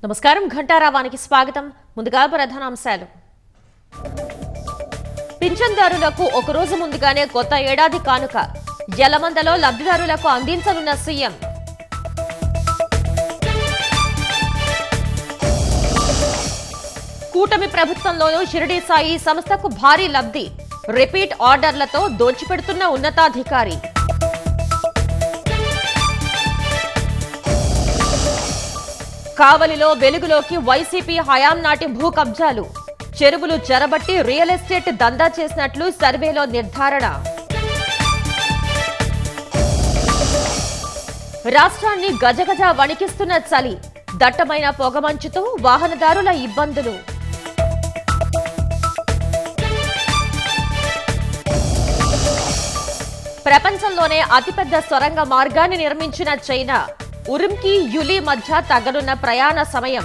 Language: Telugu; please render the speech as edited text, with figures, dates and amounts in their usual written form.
నమస్కారం ఘంటారావానికి స్వాగతం. ముందుగా ప్రధానాంశాలు. పింఛన్దారులకు ఒక రోజు ముందుగానే కొత్త ఏడాది కానుక యలమందలో లబ్ధిదారులకు అందించనున్న సీఎం. కూటమి ప్రభుత్వంలోనూ షిరిడీ సాయి సంస్థకు భారీ లబ్ధి, రిపీట్ ఆర్డర్లతో దోచిపెడుతున్న ఉన్నతాధికారి. కావలిలో వెలుగులోకి వైసీపీ హయాం నాటి భూ కబ్జాలు, చెరువులు చెరబట్టి రియల్ ఎస్టేట్ దందా చేసినట్లు సర్వేలో నిర్ధారణ. రాష్ట్రాన్ని గజగజ వణికిస్తున్న చలి, దట్టమైన పొగమంచుతో వాహనదారుల ఇబ్బందులు. ప్రపంచంలోనే అతిపెద్ద సొరంగ మార్గాన్ని నిర్మించిన చైనా, ఉరుమ్కి యులి మధ్య తగ్గనున్న ప్రయాణ సమయం.